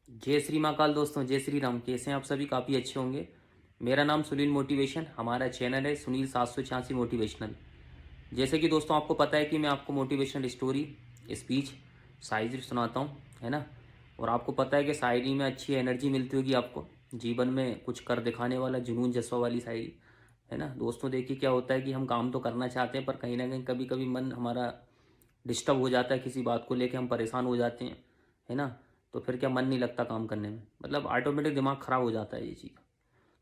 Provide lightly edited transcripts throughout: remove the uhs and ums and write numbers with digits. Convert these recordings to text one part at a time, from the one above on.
जय श्री महाकाल दोस्तों, जय श्री राम। कैसे हैं आप सभी? काफ़ी अच्छे होंगे। मेरा नाम सुनील मोटिवेशन, हमारा चैनल है सुनील 786 मोटिवेशनल। जैसे कि दोस्तों आपको पता है कि मैं आपको मोटिवेशनल स्टोरी, स्पीच, शायरी सुनाता हूँ, है ना। और आपको पता है कि शायरी में अच्छी एनर्जी मिलती होगी आपको, जीवन में कुछ कर दिखाने वाला जुनून जज्बा वाली शायरी, है ना। दोस्तों देखिए क्या होता है कि हम काम तो करना चाहते हैं, पर कहीं ना कहीं कभी कभी मन हमारा डिस्टर्ब हो जाता है, किसी बात को लेके हम परेशान हो जाते हैं, है ना। तो फिर क्या मन नहीं लगता काम करने में, मतलब ऑटोमेटिक दिमाग ख़राब हो जाता है ये चीज़।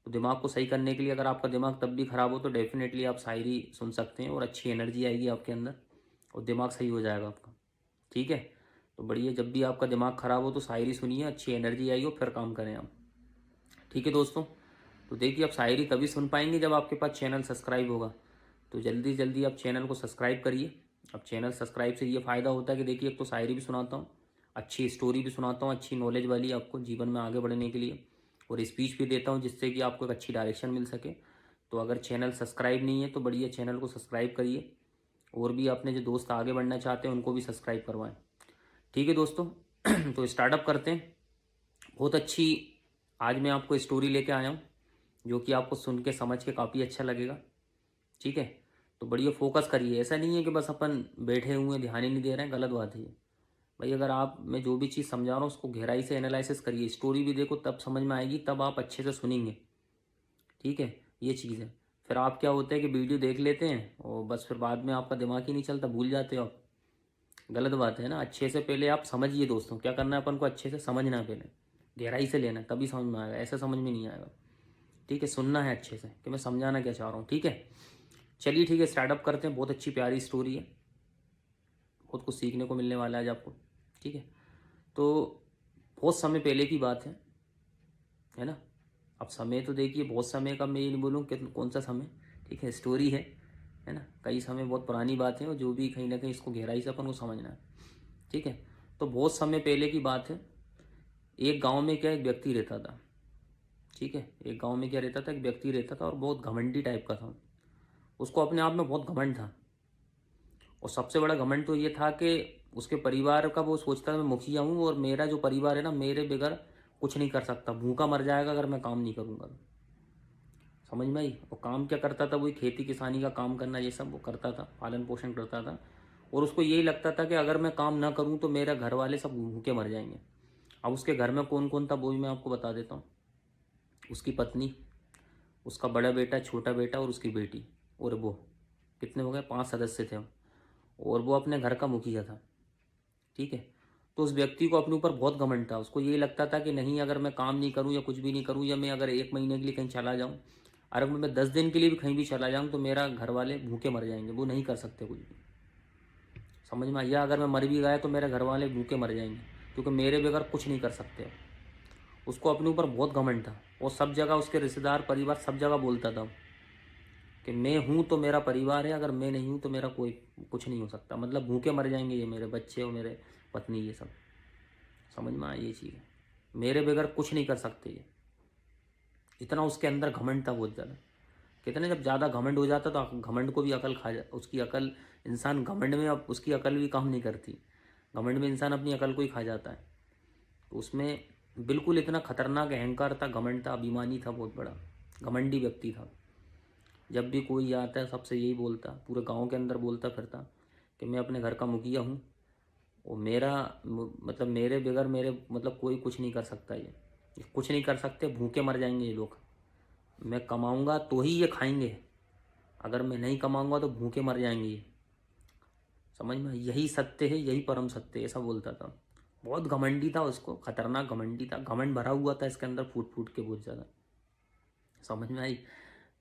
तो दिमाग को सही करने के लिए, अगर आपका दिमाग तब भी ख़राब हो तो डेफिनेटली आप शायरी सुन सकते हैं और अच्छी एनर्जी आएगी आपके अंदर और दिमाग सही हो जाएगा आपका। ठीक है। तो बढ़िया, जब भी आपका दिमाग ख़राब हो तो शायरी सुनिए, अच्छी एनर्जी आई हो, फिर काम करें आप। ठीक है दोस्तों। तो देखिए, आप शायरी तभी सुन पाएंगे जब आपके पास चैनल सब्सक्राइब होगा। तो जल्दी जल्दी आप चैनल को सब्सक्राइब करिए। अब चैनल सब्सक्राइब से ये फ़ायदा होता है कि देखिए, एक तो शायरी भी सुनाता हूँ, अच्छी स्टोरी भी सुनाता हूँ, अच्छी नॉलेज वाली आपको जीवन में आगे बढ़ने के लिए, और स्पीच भी देता हूँ जिससे कि आपको एक अच्छी डायरेक्शन मिल सके। तो अगर चैनल सब्सक्राइब नहीं है तो बढ़िया, चैनल को सब्सक्राइब करिए, और भी अपने जो दोस्त आगे बढ़ना चाहते हैं उनको भी सब्सक्राइब करवाएं। ठीक है दोस्तों। तो स्टार्टअप करते हैं। बहुत अच्छी आज मैं आपको स्टोरी लेके आया हूँ, जो कि आपको सुन के समझ के काफ़ी अच्छा लगेगा। ठीक है। तो बढ़िया फोकस करिए, ऐसा नहीं है कि बस अपन बैठे हुए हैं, ध्यान ही नहीं दे रहे हैं, गलत बात है ये। भाई अगर आप, मैं जो भी चीज़ समझा रहा हूँ उसको गहराई से एनालिसिस करिए, स्टोरी भी देखो, तब समझ में आएगी, तब आप अच्छे से सुनेंगे। ठीक है। ये चीज़ है। फिर आप क्या होता है कि वीडियो देख लेते हैं और बस फिर बाद में आपका दिमाग ही नहीं चलता, भूल जाते हो आप। गलत बात है ना। अच्छे से पहले आप समझिए दोस्तों, क्या करना है अपन को, अच्छे से समझना है पहले, गहराई से लेना है, तभी समझ में आएगा, ऐसे समझ में नहीं आएगा। ठीक है। सुनना है अच्छे से कि मैं समझाना क्या चाह रहा हूँ। ठीक है। चलिए ठीक है, स्टार्टअप करते हैं। बहुत अच्छी प्यारी स्टोरी है, बहुत कुछ सीखने को मिलने वाला है आज आपको। ठीक है। तो बहुत समय पहले की बात है ना। अब समय तो देखिए, बहुत समय का मैं ये नहीं बोलूँ कि कौन सा समय। ठीक है, स्टोरी है ना। कई समय, बहुत पुरानी बात है, और जो भी कहीं ना कहीं इसको गहराई से अपन को समझना है। ठीक है। तो बहुत समय पहले की बात है। एक गांव में क्या, एक व्यक्ति रहता था। ठीक है। एक गांव में क्या रहता था, एक व्यक्ति रहता था, और बहुत घमंडी टाइप का था। उसको अपने आप में बहुत घमंड था। और सबसे बड़ा घमंड तो ये था कि उसके परिवार का वो सोचता था मैं मुखिया हूँ, और मेरा जो परिवार है ना, मेरे बगैर कुछ नहीं कर सकता, भूखा मर जाएगा अगर मैं काम नहीं करूँगा तो। समझ में आई। और काम क्या करता था, वही खेती किसानी का काम करना, ये सब वो करता था, पालन पोषण करता था। और उसको यही लगता था कि अगर मैं काम ना करूँ तो मेरा घर वाले सब भूखे मर जाएंगे। अब उसके घर में कौन कौन था वो भी मैं आपको बता देता हूँ। उसकी पत्नी, उसका बड़ा बेटा, छोटा बेटा, और उसकी बेटी, और वो, कितने हो गए, 5 सदस्य थे। और वो अपने घर का मुखिया था। ठीक है। तो उस व्यक्ति को अपने ऊपर बहुत घमंड था। उसको ये लगता था कि नहीं, अगर मैं काम नहीं करूँ या कुछ भी नहीं करूँ, या मैं अगर 1 महीने के लिए कहीं चला जाऊँ, अगर मैं 10 दिन के लिए भी कहीं भी चला जाऊँ, तो मेरा घर वाले भूखे मर जाएंगे, वो नहीं कर सकते कुछ भी। समझ में आया। अगर मैं मर भी गया तो मेरे घर वाले भूखे मर जाएंगे, क्योंकि मेरे बगैर कुछ नहीं कर सकते। उसको अपने ऊपर बहुत घमंड था, और सब जगह उसके रिश्तेदार, परिवार, सब जगह बोलता था कि मैं हूँ तो मेरा परिवार है, अगर मैं नहीं हूँ तो मेरा कोई कुछ नहीं हो सकता, मतलब भूखे मर जाएंगे ये मेरे बच्चे और मेरे पत्नी, ये सब। समझ में आया ये चीज़ है। मेरे बगैर कुछ नहीं कर सकते ये। इतना उसके अंदर घमंड था, बहुत ज़्यादा। कहते ना, जब ज़्यादा घमंड हो जाता तो घमंड को भी अकल खा जा, उसकी अकल, इंसान घमंड में अब उसकी अकल भी काम नहीं करती। घमंड में इंसान अपनी अकल को ही खा जाता है। तो उसमें बिल्कुल इतना खतरनाक अहंकार था, घमंड था, अभिमानी था, बहुत बड़ा घमंडी व्यक्ति था। जब भी कोई आता है सबसे यही बोलता, पूरे गांव के अंदर बोलता फिरता कि मैं अपने घर का मुखिया हूँ, और मेरा मतलब मेरे बगैर, मेरे मतलब कोई कुछ नहीं कर सकता, ये कुछ नहीं कर सकते, भूखे मर जाएंगे ये लोग। मैं कमाऊंगा तो ही ये खाएंगे, अगर मैं नहीं कमाऊंगा तो भूखे मर जाएंगे ये। समझ में, यही सत्य है, यही परम सत्य है, ऐसा बोलता था। बहुत घमंडी था, उसको खतरनाक घमंडी था, घमंड भरा हुआ था इसके अंदर, फूट फूट के बहुत ज़्यादा। समझ में आई।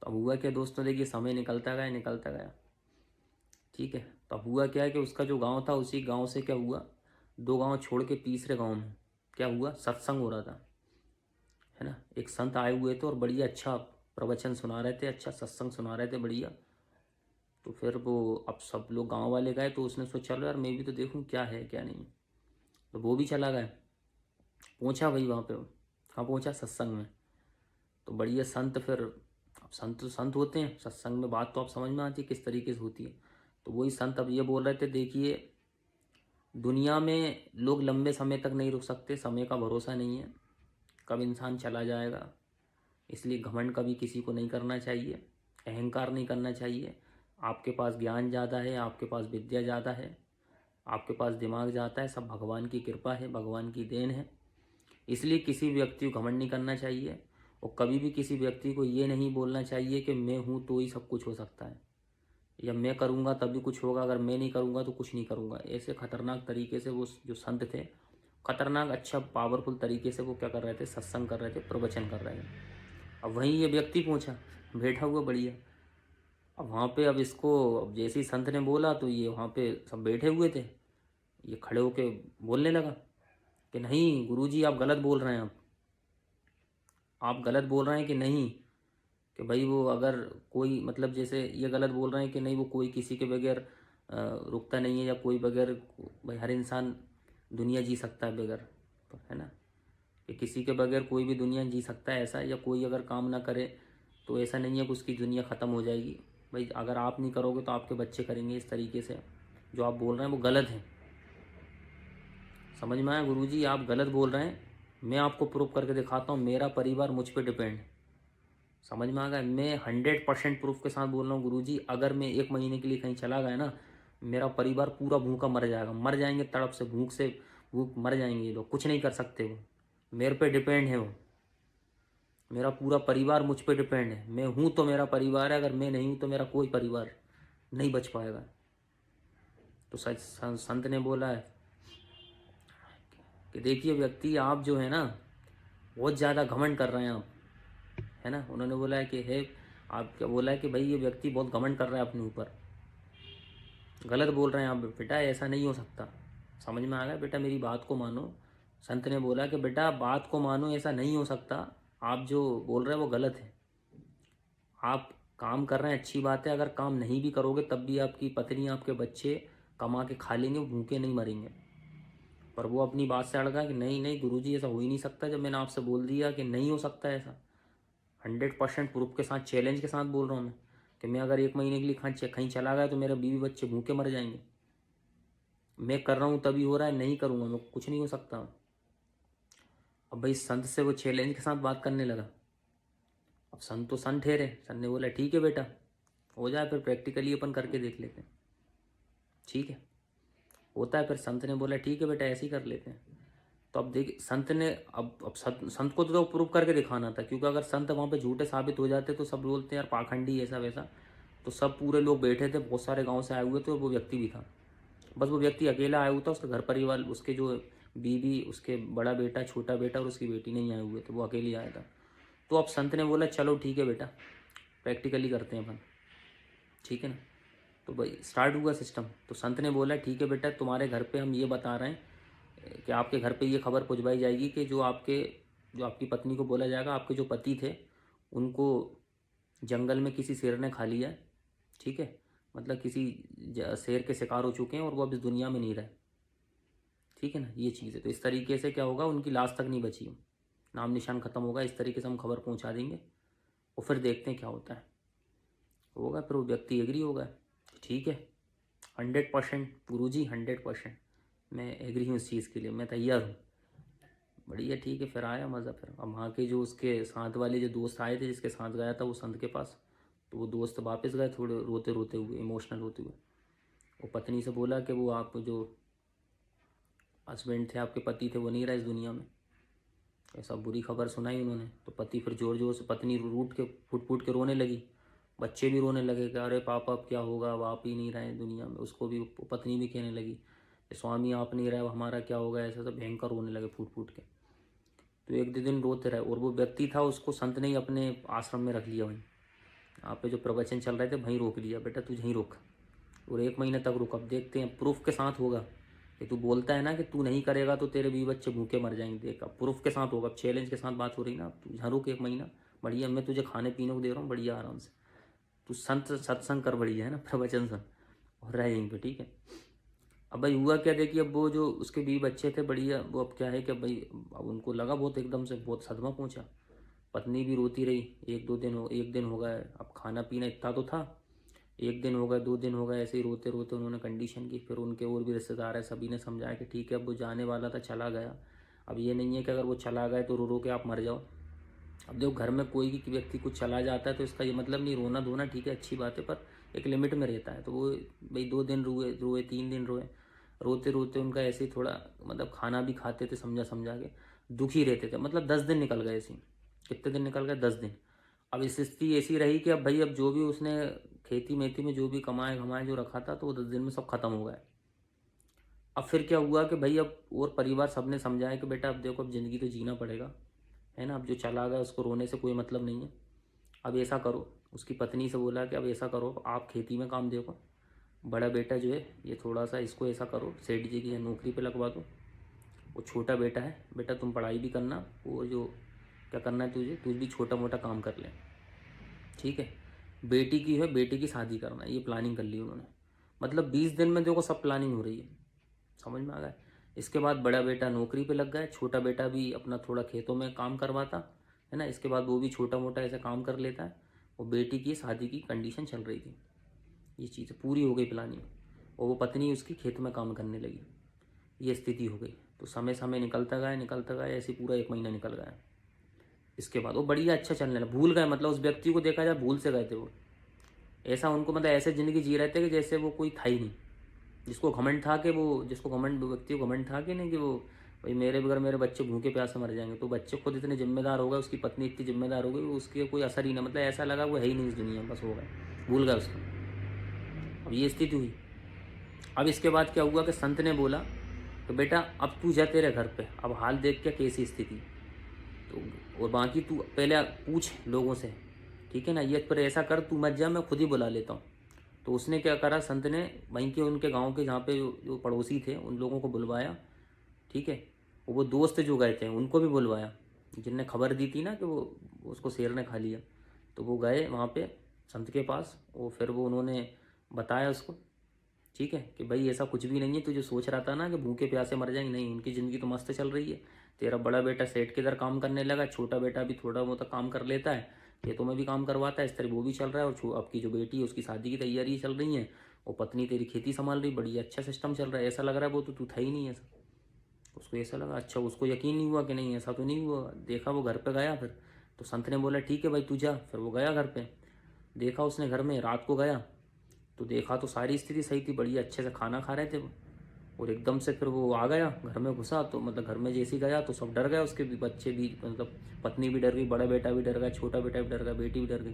तो अब हुआ क्या दोस्तों, देखिए समय निकलता गया, निकलता गया। ठीक है। तो अब हुआ क्या है कि उसका जो गांव था, उसी गांव से क्या हुआ, 2 गांव छोड़ के तीसरे गांव में क्या हुआ, सत्संग हो रहा था, है ना। एक संत आए हुए थे और बढ़िया अच्छा प्रवचन सुना रहे थे, अच्छा सत्संग सुना रहे थे, बढ़िया। तो फिर वो, अब सब लोग गांव वाले गए, तो उसने सोचा चलो यार मैं भी तो देखूं क्या है क्या नहीं। तो वो भी चला गया, पहुंचा भाई वहाँ पे। कहाँ पहुंचा, सत्संग में। तो बढ़िया संत फिर, अब संत तो संत होते हैं, सत्संग में बात तो आप समझ में आती है किस तरीके से होती है। तो वही संत अब ये बोल रहे थे, देखिए दुनिया में लोग लंबे समय तक नहीं रुक सकते, समय का भरोसा नहीं है, कब इंसान चला जाएगा। इसलिए घमंड कभी किसी को नहीं करना चाहिए, अहंकार नहीं करना चाहिए। आपके पास ज्ञान ज़्यादा है, आपके पास विद्या ज़्यादा है, आपके पास दिमाग ज़्यादा है, सब भगवान की कृपा है, भगवान की देन है। इसलिए किसी व्यक्ति को घमंड नहीं करना चाहिए, और कभी भी किसी व्यक्ति को ये नहीं बोलना चाहिए कि मैं हूँ तो ही सब कुछ हो सकता है, या मैं करूँगा तभी कुछ होगा, अगर मैं नहीं करूँगा तो कुछ नहीं करूँगा। ऐसे खतरनाक तरीके से वो जो संत थे, खतरनाक अच्छा पावरफुल तरीके से वो क्या कर रहे थे, सत्संग कर रहे थे, प्रवचन कर रहे थे। अब वहीं ये व्यक्ति पहुंचा, बैठा हुआ बढ़िया। अब वहाँ पे अब इसको, अब जैसे ही संत ने बोला तो ये वहाँ पे सब बैठे हुए थे, ये खड़े होके बोलने लगा कि नहीं गुरुजी आप गलत बोल रहे हैं, आप गलत बोल रहे हैं कि नहीं, कि भाई वो अगर कोई मतलब जैसे ये गलत बोल रहे हैं कि नहीं वो कोई किसी के बगैर रुकता नहीं है, या कोई बगैर, भाई हर इंसान दुनिया जी सकता है बगैर, तो है ना, कि किसी के बगैर कोई भी दुनिया जी सकता है ऐसा, या कोई अगर काम ना करे तो ऐसा नहीं है कि उसकी दुनिया ख़त्म हो जाएगी। भाई अगर आप नहीं करोगे तो आपके बच्चे करेंगे। इस तरीके से जो आप बोल रहे हैं वो गलत है। समझ में आया गुरुजी, आप गलत बोल रहे हैं, मैं आपको प्रूव करके दिखाता हूँ, मेरा परिवार मुझ पर डिपेंड है। समझ में आ गया, मैं 100% प्रूफ के साथ बोल रहा हूँ गुरुजी, अगर मैं 1 महीने के लिए कहीं चला गया ना, मेरा परिवार पूरा भूखा मर जाएगा, मर जाएंगे तड़प से, भूख मर जाएंगे ये लोग, कुछ नहीं कर सकते वो, मेरे पे डिपेंड है वो, मेरा पूरा परिवार मुझ पे डिपेंड है। मैं हूँ तो मेरा परिवार है, अगर मैं नहीं हूँ तो मेरा कोई परिवार नहीं बच पाएगा। तो सच संत ने बोला है कि देखिए व्यक्ति आप जो है ना बहुत ज़्यादा घमंड कर रहे हैं आप, है ना। उन्होंने बोला है कि है, आप क्या बोला है कि भाई ये व्यक्ति बहुत घमंड कर रहा है अपने ऊपर, गलत बोल रहे हैं आप बेटा, ऐसा नहीं हो सकता। समझ में आ गया बेटा, मेरी बात को मानो। संत ने बोला कि बेटा बात को मानो, ऐसा नहीं हो सकता, आप जो बोल रहे हैं वो गलत है। आप काम कर रहे हैं अच्छी बात है, अगर काम नहीं भी करोगे तब भी आपकी पत्नी आपके बच्चे कमा के खा लेंगे, वो भूखे नहीं मरेंगे। पर वो अपनी बात से अड़ गया कि नहीं नहीं गुरुजी ऐसा हो ही नहीं सकता, जब मैंने आपसे बोल दिया कि नहीं हो सकता ऐसा। 100% प्रूफ के साथ, चैलेंज के साथ बोल रहा हूँ मैं, कि मैं अगर 1 महीने के लिए कहीं चला गया तो मेरे बीवी बच्चे भूखे मर जाएंगे। मैं कर रहा हूँ तभी हो रहा है, नहीं करूँगा मैं कुछ नहीं हो सकता। अब भाई संत से वो चैलेंज के साथ बात करने लगा। अब संत तो संत ठहरे, संत ने बोला ठीक है बेटा हो जाए, फिर प्रैक्टिकली अपन करके देख लेते हैं। ठीक है होता है। फिर संत ने बोला ठीक है बेटा ऐसे ही कर लेते हैं। तो अब देखिए संत ने, अब संत को तो प्रूव करके दिखाना था, क्योंकि अगर संत वहाँ पे झूठे साबित हो जाते तो सब बोलते हैं यार पाखंडी ऐसा वैसा। तो सब पूरे लोग बैठे थे, बहुत सारे गांव से आए हुए थे, और वो व्यक्ति भी था। बस वो व्यक्ति अकेला आया हुआ था, उसका घर परिवार, उसके जो बीवी, उसके बड़ा बेटा, छोटा बेटा और उसकी बेटी नहीं आए हुए थे, वो अकेले आया था। तो अब संत ने बोला चलो ठीक है बेटा प्रैक्टिकली करते हैं अपन, ठीक है ना। तो भाई स्टार्ट हुआ सिस्टम। तो संत ने बोला ठीक है बेटा तुम्हारे घर पे हम ये बता रहे हैं कि आपके घर पे ये खबर पहुंचवाई जाएगी कि जो आपकी पत्नी को बोला जाएगा आपके जो पति थे उनको जंगल में किसी शेर ने खा लिया है, ठीक है, मतलब किसी शेर के शिकार हो चुके हैं और वो अब इस दुनिया में नहीं रहे, ठीक है ना। ये चीज़ है। तो इस तरीके से क्या होगा, उनकी लाश तक नहीं बची, नाम निशान ख़त्म होगा। इस तरीके से हम खबर पहुंचा देंगे और फिर देखते हैं क्या होता है। होगा फिर वो व्यक्ति एग्री होगा, ठीक है 100% गुरुजी 100% मैं एग्री हूँ इस चीज़ के लिए, मैं तैयार हूँ। बढ़िया ठीक है। फिर आया मज़ा। फिर अब वहाँ के जो उसके साथ वाले जो दोस्त आए थे जिसके साथ गया था वो संत के पास, तो वो दोस्त वापस गए थोड़े रोते रोते हुए, इमोशनल होते हुए। वो पत्नी से बोला कि वो आप जो हस्बैंड थे आपके पति थे वो नहीं रहे इस दुनिया में, ऐसा बुरी खबर सुनाई उन्होंने। तो पति फिर जोर जोर से, पत्नी रूठ के फुट फुट के रोने लगी, बच्चे भी रोने लगे कि अरे पापा अब क्या होगा, अब आप ही नहीं रहे दुनिया में। उसको भी पत्नी भी कहने लगी कि स्वामी आप नहीं रहे अब हमारा क्या होगा, ऐसा सब भयंकर रोने लगे फूट फूट के। तो एक दो दिन रोते रहे, और वो व्यक्ति था उसको संत ने ही अपने आश्रम में रख लिया, वहीं आप पे जो प्रवचन चल रहे थे वहीं रोक लिया, बेटा तू यहीं रुक और 1 महीने तक रुक, अब देखते हैं प्रूफ के साथ होगा। कि तू बोलता है ना कि तू नहीं करेगा तो तेरे बीवी बच्चे भूखे मर जाएंगे, देख अब प्रूफ के साथ होगा, अब चैलेंज के साथ बात हो रही ना। अब तू यहाँ रुक 1 महीना, बढ़िया मैं तुझे खाने पीने को दे रहा हूँ बढ़िया आराम से, तू संत सत्संग कर बढ़िया, है ना, प्रवचन सुन और रह यहीं पे, ठीक है। अब भाई हुआ क्या, देखिए अब वो जो उसके बीवी बच्चे थे बढ़िया, वो अब क्या है कि भाई अब उनको लगा बहुत, एकदम से बहुत सदमा पहुंचा। पत्नी भी रोती रही, 1 दिन हो गए, अब खाना पीना इतना तो था, 1 दिन हो गए, 2 दिन हो गए, ऐसे ही रोते रोते उन्होंने कंडीशन की। फिर उनके और भी रिश्तेदार है, सभी ने समझाया कि ठीक है, अब वो जाने वाला था, चला गया। अब ये नहीं है कि अगर वो चला गया तो रो रो के आप मर जाओ। अब देखो, घर में कोई भी व्यक्ति कुछ चला जाता है तो इसका ये मतलब नहीं, रोना धोना ठीक है, अच्छी बात है, पर एक लिमिट में रहता है। तो वो भाई 2 दिन रोए रोए, 3 दिन रोए, रोते रोते उनका ऐसे ही थोड़ा मतलब खाना भी खाते थे समझा समझा के, दुखी रहते थे। मतलब 10 दिन निकल गए ऐसे ही। कितने दिन निकल गए? 10 दिन। अब स्थिति ऐसी रही कि अब भाई, अब जो भी उसने खेती मेथी में जो भी कमाए घमाए जो रखा था, तो वो 10 दिन में सब खत्म हो गया। अब फिर क्या हुआ कि भाई, अब और परिवार सबने समझाया कि बेटा अब देखो, अब ज़िंदगी तो जीना पड़ेगा, है ना। अब जो चला गया उसको रोने से कोई मतलब नहीं है। अब ऐसा करो, उसकी पत्नी से बोला कि अब ऐसा करो, आप खेती में काम देखो, बड़ा बेटा जो है ये थोड़ा सा इसको ऐसा करो, सेठ जी की नौकरी पे लगवा दो। वो छोटा बेटा है, बेटा तुम पढ़ाई भी करना, वो जो क्या करना है तुझे, तुझ भी छोटा मोटा काम कर ले, ठीक है। बेटी की है, बेटी की शादी करना है, ये प्लानिंग कर ली उन्होंने। मतलब 20 दिन में देखो सब प्लानिंग हो रही है, समझ में आ गया। इसके बाद बड़ा बेटा नौकरी पे लग गया, छोटा बेटा भी अपना थोड़ा खेतों में काम करवाता है ना, इसके बाद वो भी छोटा मोटा ऐसा काम कर लेता है। और बेटी की शादी की कंडीशन चल रही थी, ये चीज़ पूरी हो गई प्लानिंग, और वो पत्नी उसकी खेत में काम करने लगी। ये स्थिति हो गई। तो समय समय निकलता गया, ऐसे पूरा 1 महीना निकल गया। इसके बाद वो बढ़िया अच्छा चलने लगा, भूल गए, मतलब उस व्यक्ति को देखा जाए भूल से गए थे वो। ऐसा उनको मतलब ऐसे ज़िंदगी जी रहे थे कि जैसे वो कोई था ही नहीं। जिसको घमंड था कि वो, जिसको घमंड व्यक्ति को घमंड था कि नहीं कि वो भाई मेरे बगैर मेरे बच्चे भूखे प्यासे मर जाएंगे, तो बच्चे खुद इतने जिम्मेदार हो गए, उसकी पत्नी इतनी जिम्मेदार हो गई, उसके कोई असर ही ना, मतलब ऐसा लगा वो है ही नहीं इस दुनिया में, बस हो गए, भूल गया उसको। अब ये स्थिति हुई। अब इसके बाद क्या हुआ कि संत ने बोला कि बेटा अब तू जा तेरे घर पे, अब हाल देख क्या कैसी स्थिति, तो और बाकी तू पहले पूछ लोगों से, ठीक है ना, ये पर ऐसा कर, तू मत जा, मैं खुद ही बुला लेता हूँ। तो उसने क्या करा, संत ने वहीं के उनके गांव के जहाँ पे जो पड़ोसी थे उन लोगों को बुलवाया, ठीक है। वो दोस्त जो गए थे उनको भी बुलवाया, जिनने खबर दी थी ना कि वो उसको शेर ने खा लिया। तो वो गए वहाँ पे संत के पास, वो फिर वो उन्होंने बताया उसको, ठीक है, कि भाई ऐसा कुछ भी नहीं है, तू जो सोच रहा था ना कि भूखे प्यासे मर जाएंगे, नहीं, उनकी ज़िंदगी तो मस्त चल रही है। तेरा बड़ा बेटा सेठ के इधर काम करने लगा, छोटा बेटा भी थोड़ा बहुत काम कर लेता है, खेतों में भी काम करवाता है, इस तरह वो भी चल रहा है। और आपकी जो बेटी है उसकी शादी की तैयारी चल रही है, और पत्नी तेरी खेती संभाल रही, बड़ी अच्छा सिस्टम चल रहा है। ऐसा लग रहा है वो तो तू था ही नहीं ऐसा। उसको ऐसा लगा, अच्छा, उसको यकीन नहीं हुआ कि नहीं ऐसा तो नहीं हुआ। देखा, वो घर पे गया फिर, तो संत ने बोला ठीक है भाई तू जा। फिर वो गया घर पे, देखा उसने घर में, रात को गया तो देखा तो सारी स्थिति सही थी, बढ़िया अच्छे से खाना खा रहे थे वो। और एकदम से फिर वो आ गया घर में घुसा, तो मतलब घर में जैसे ही गया तो सब डर गए, उसके भी बच्चे भी, मतलब पत्नी भी डर गई, बड़ा बेटा भी डर गया, छोटा बेटा भी डर गया, बेटी भी डर गई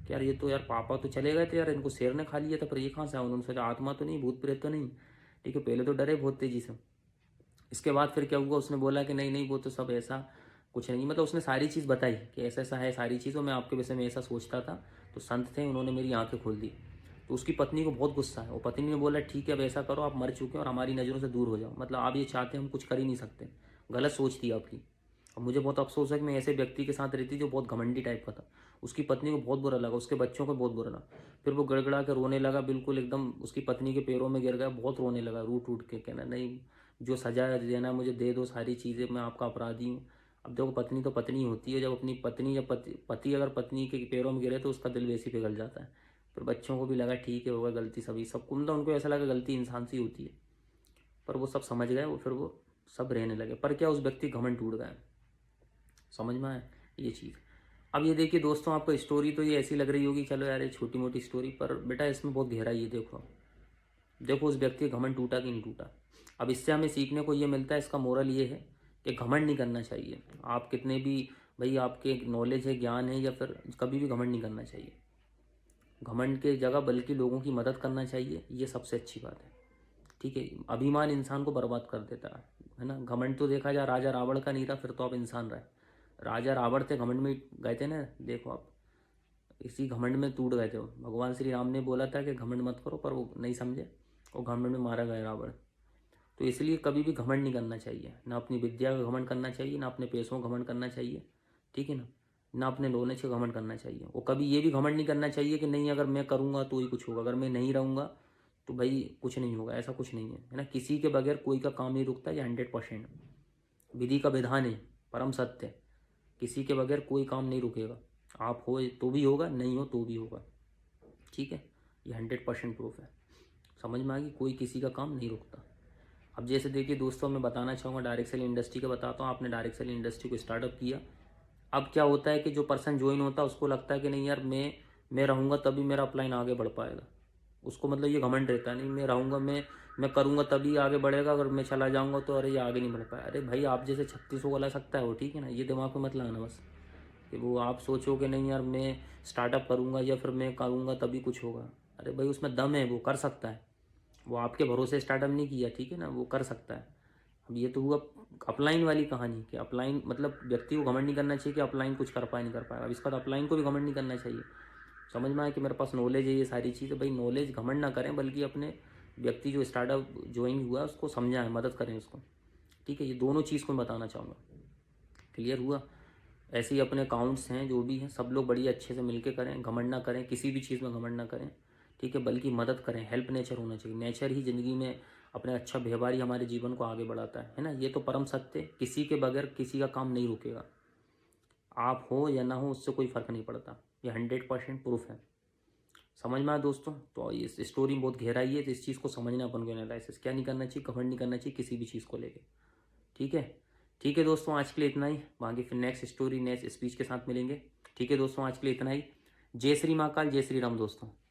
कि यार ये तो यार पापा तो चले गए थे यार, इनको शेर ने खा लिया था, पर ये कहाँ से आया। उन्होंने सोचा आत्मा तो नहीं, भूत प्रेत तो नहीं, ठीक है। पहले तो डरे बहुत तेजी से। इसके बाद फिर क्या हुआ, उसने बोला कि नहीं नहीं वो तो सब ऐसा कुछ नहीं, मतलब उसने सारी चीज़ बताई कि ऐसा ऐसा है, सारी चीज़ों मैं आपके विषय में ऐसा सोचता था। तो संत थे, उन्होंने मेरी आंखें खोल दी। तो उसकी पत्नी को बहुत गुस्सा है, वो पत्नी ने बोला ठीक है अब ऐसा करो, आप मर चुके हैं और हमारी नज़रों से दूर हो जाओ, मतलब आप ये चाहते हैं हम कुछ कर ही नहीं सकते, गलत सोच थी आपकी। अब मुझे बहुत अफसोस है कि मैं ऐसे व्यक्ति के साथ रहती जो बहुत घमंडी टाइप का था। उसकी पत्नी को बहुत बुरा लगा, उसके बच्चों को बहुत बुरा लगा। फिर वो गड़गड़ा कर रोने लगा, बिल्कुल एकदम उसकी पत्नी के पैरों में गिर गया, बहुत रोने लगा, रूट रूट के, कहना नहीं जो सजा देना है मुझे दे दो, सारी चीज़ें, मैं आपका अपराधी हूँ। अब देखो, पत्नी तो पत्नी होती है, जब अपनी पत्नी, जब पति अगर पत्नी के पैरों में गिरे तो उसका दिल वैसे पिघल जाता है। फिर बच्चों को भी लगा ठीक है होगा गलती, सभी सबको मतलब उनको ऐसा लगा गलती इंसान से ही होती है। पर वो सब समझ गए, वो फिर वो सब रहने लगे। पर क्या, उस व्यक्ति घमंड टूट गया, समझ में आया ये चीज़। अब ये देखिए दोस्तों, आपको स्टोरी तो ये ऐसी लग रही होगी चलो यार ये छोटी मोटी स्टोरी, पर बेटा इसमें बहुत गहराई है। देखो देखो उस व्यक्ति का घमंड टूटा कि नहीं टूटा। अब इससे हमें सीखने को ये मिलता है, इसका मोरल ये है कि घमंड नहीं करना चाहिए। आप कितने भी भाई आपके नॉलेज है, ज्ञान है, या फिर कभी भी घमंड नहीं करना चाहिए। घमंड के जगह बल्कि लोगों की मदद करना चाहिए, ये सबसे अच्छी बात है, ठीक है। अभिमान इंसान को बर्बाद कर देता है ना। घमंड तो देखा जाए राजा रावण का नहीं था, फिर तो आप इंसान रहे। राजा रावण थे, घमंड में गए थे ना, देखो आप इसी घमंड में टूट गए थे वो। भगवान श्री राम ने बोला था कि घमंड मत करो, पर वो नहीं समझे, और घमंड में मारा गया रावण। तो इसलिए कभी भी घमंड नहीं करना चाहिए, ना अपनी विद्या का घमंड करना चाहिए, ना अपने पैसों का घमंड करना चाहिए, ठीक है ना, ना अपने नॉलेज का घमंड करना चाहिए। और कभी ये भी घमंड नहीं करना चाहिए कि नहीं अगर मैं करूँगा तो ही कुछ होगा, अगर मैं नहीं रहूँगा तो भाई कुछ नहीं होगा, ऐसा कुछ नहीं है ना। किसी के बगैर कोई का काम नहीं रुकता, ये 100% विधि का विधान है, परम सत्य है। किसी के बगैर कोई काम नहीं रुकेगा, आप हो तो भी होगा, नहीं हो तो भी होगा, ठीक है। ये 100% प्रूफ है। समझ में आ गई, कोई किसी का काम नहीं रुकता। अब जैसे देखिए दोस्तों, मैं बताना चाहूँगा डायरेक्ट सेलिंग इंडस्ट्री का बताता हूँ। आपने डायरेक्ट सेलिंग इंडस्ट्री को स्टार्टअप किया, अब क्या होता है कि जो पर्सन ज्वाइन होता है उसको लगता है कि नहीं यार, मैं रहूँगा तभी मेरा अपलाइन आगे बढ़ पाएगा। उसको मतलब ये घमंड रहता है, नहीं मैं रहूँगा, मैं करूँगा तभी आगे बढ़ेगा, अगर मैं चला जाऊँगा तो अरे ये आगे नहीं बढ़ पाया। अरे भाई, आप जैसे 36 को ला सकता है वो, ठीक है ना, ये दिमाग में मत लाना बस कि वो आप सोचो कि नहीं यार मैं स्टार्टअप करूँगा या फिर मैं करूँगा तभी कुछ होगा। अरे भाई, उसमें दम है, वो कर सकता है। वो आपके भरोसे स्टार्टअप नहीं किया, ठीक है ना, वो कर सकता है। अब ये तो हुआ अपलाइन वाली कहानी कि अपलाइन मतलब व्यक्ति को घमंड नहीं करना चाहिए कि अपलाइन कुछ कर पाए नहीं कर पाएगा। अब इसका तो अपलाइन को भी घमंड नहीं करना चाहिए। समझ में आया कि मेरे पास नॉलेज है, ये सारी चीज़ें। भाई नॉलेज घमंड ना करें, बल्कि अपने व्यक्ति जो स्टार्टअप ज्वाइन हुआ उसको समझाएं, मदद करें उसको, ठीक है। ये दोनों चीज़ को मैं बताना चाहूँगा। क्लियर हुआ। ऐसे ही अपने अकाउंट्स हैं जो भी हैं, सब लोग बड़ी अच्छे से मिलके करें, घमंड ना करें, किसी भी चीज़ में घमंड ना करें, ठीक है, बल्कि मदद करें। हेल्प नेचर होना चाहिए। नेचर ही ज़िंदगी में अपने अच्छा व्यवहार ही हमारे जीवन को आगे बढ़ाता है ना। ये तो परम सत्य, किसी के बगैर किसी का काम नहीं रुकेगा। आप हो या ना हो उससे कोई फ़र्क नहीं पड़ता। ये 100% प्रूफ है। समझ में आया दोस्तों। तो इस स्टोरी में बहुत गहराई है, तो इस चीज़ को समझना अपन को। एनालिसिस क्या नहीं करना चाहिए, घमंड नहीं करना चाहिए किसी भी चीज़ को लेके, ठीक है। ठीक है दोस्तों, आज के लिए इतना ही। बाकी फिर नेक्स्ट स्टोरी नेक्स्ट स्पीच के साथ मिलेंगे। ठीक है दोस्तों, आज के लिए इतना ही। जय श्री महाकाल, जय श्री राम दोस्तों।